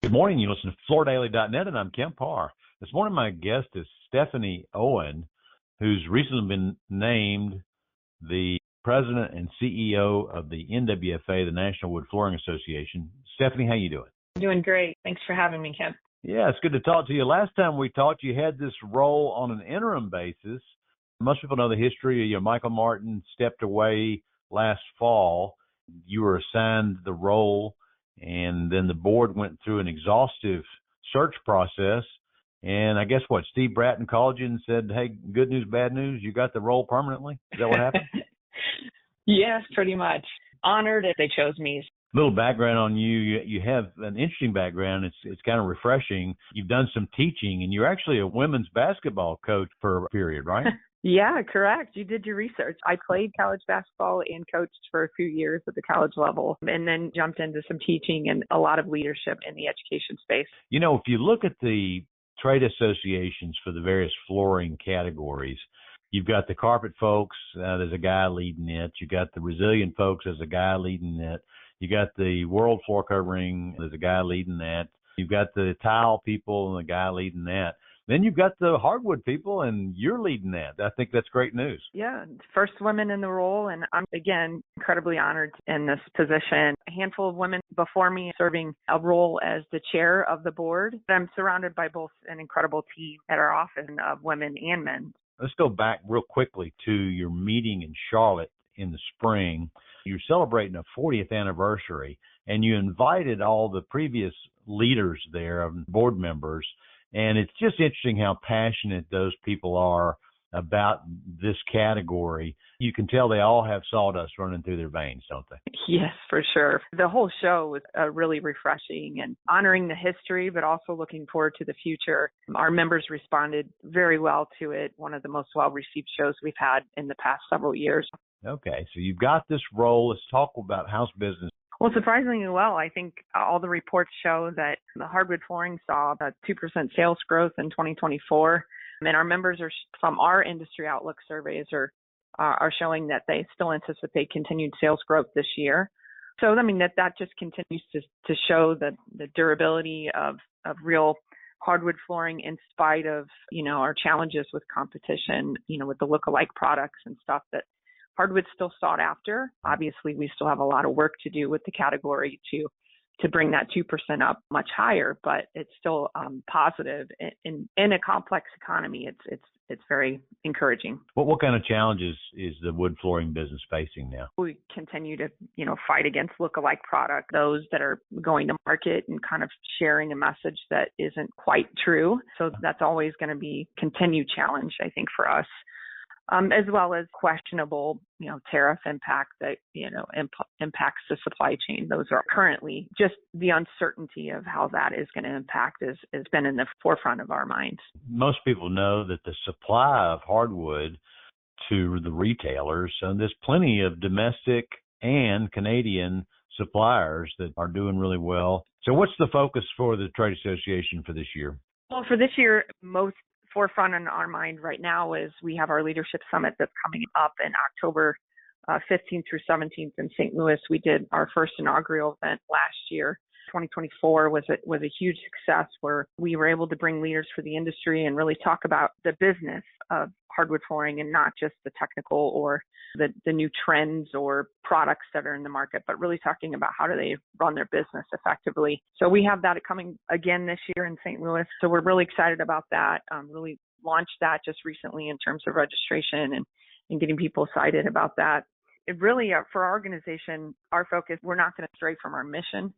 Good morning. You listen to FloorDaily.net, and I'm Kemp Harr. This morning, my guest is Stephanie Owen, who's recently been named the president and CEO of the NWFA, the National Wood Flooring Association. Stephanie, how you doing? Doing great. Thanks for having me, Kemp. Yeah, it's good to talk to you. Last time we talked, you had this role on an interim basis. Most people know the history. Michael Martin stepped away last fall. You were assigned the role, and then the board went through an exhaustive search process. And I guess Steve Bratton called you and said, hey, good news, bad news, you got the role permanently? Is that what happened? Yes, pretty much. Honored if they chose me. Little background on you. You have an interesting background. It's kind of refreshing. You've done some teaching, and you're actually a women's basketball coach for a period, right? Yeah, correct. You did your research. I played college basketball and coached for a few years at the college level, and then jumped into some teaching and a lot of leadership in the education space. If you look at the trade associations for the various flooring categories, you've got the carpet folks, there's a guy leading it. You got the resilient folks, there's a guy leading it. You got the world floor covering, there's a guy leading that. You've got the tile people and the guy leading that. Then you've got the hardwood people, and you're leading that. I think that's great news. Yeah, first women in the role, and I'm, again, incredibly honored in this position. A handful of women before me serving a role as the chair of the board. I'm surrounded by both an incredible team at our office of women and men. Let's go back real quickly to your meeting in Charlotte in the spring. You're celebrating a 40th anniversary, and you invited all the previous leaders there, board members. And it's just interesting how passionate those people are about this category. You can tell they all have sawdust running through their veins, don't they? Yes, for sure. The whole show was really refreshing and honoring the history, but also looking forward to the future. Our members responded very well to it. One of the most well-received shows we've had in the past several years. Okay, so you've got this role. Let's talk about house business. Well, surprisingly well. I think all the reports show that the hardwood flooring saw about 2% sales growth in 2024. And our members are from our industry outlook surveys are showing that they still anticipate continued sales growth this year. So, that just continues to show the durability of real hardwood flooring in spite of, our challenges with competition, with the lookalike products and stuff that hardwood's still sought after. Obviously, we still have a lot of work to do with the category to bring that 2% up much higher, but it's still positive in a complex economy. It's very encouraging. What kind of challenges is the wood flooring business facing now? We continue to fight against lookalike product, those that are going to market and kind of sharing a message that isn't quite true. So that's always going to be a continued challenge, I think, for us. As well as questionable, tariff impact that, impacts the supply chain. Those are currently just the uncertainty of how that is going to impact has been in the forefront of our minds. Most people know that the supply of hardwood to the retailers, and there's plenty of domestic and Canadian suppliers that are doing really well. So what's the focus for the trade association for this year? Well, for this year, most forefront in our mind right now is we have our leadership summit that's coming up in October 15th through 17th in St. Louis. We did our first inaugural event last year. 2024 was a huge success where we were able to bring leaders for the industry and really talk about the business of hardwood flooring and not just the technical or the new trends or products that are in the market, but really talking about how do they run their business effectively. So we have that coming again this year in St. Louis. So we're really excited about that. Really launched that just recently in terms of registration and getting people excited about that. It really, for our organization, our focus, we're not going to stray from our mission.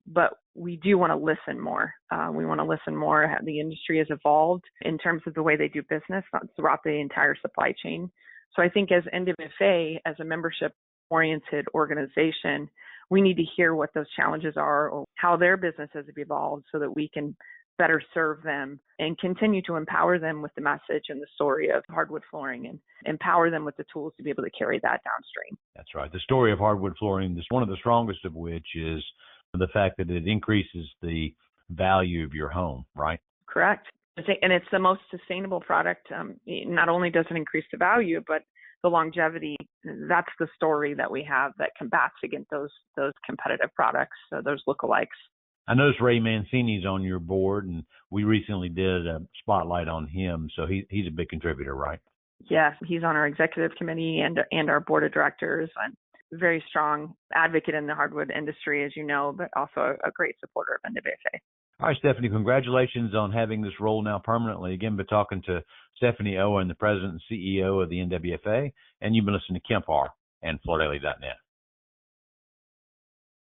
But we do want to listen more. We want to listen more how the industry has evolved in terms of the way they do business throughout the entire supply chain. So I think as NWFA, as a membership-oriented organization, we need to hear what those challenges are or how their businesses have evolved so that we can better serve them and continue to empower them with the message and the story of hardwood flooring and empower them with the tools to be able to carry that downstream. That's right. The story of hardwood flooring is one of the strongest of which is the fact that it increases the value of your home, right? Correct. And it's the most sustainable product. Not only does it increase the value, but the longevity. That's the story that we have that combats against those competitive products, those lookalikes. I noticed Ray Mancini's on your board, and we recently did a spotlight on him, so he's a big contributor, right? Yes, he's on our executive committee and our board of directors, and very strong advocate in the hardwood industry, as you know, but also a great supporter of NWFA. All right, Stephanie, congratulations on having this role now permanently. Again, been talking to Stephanie Owen, the president and CEO of the NWFA, and you've been listening to Kemp Harr and FloorDaily.net.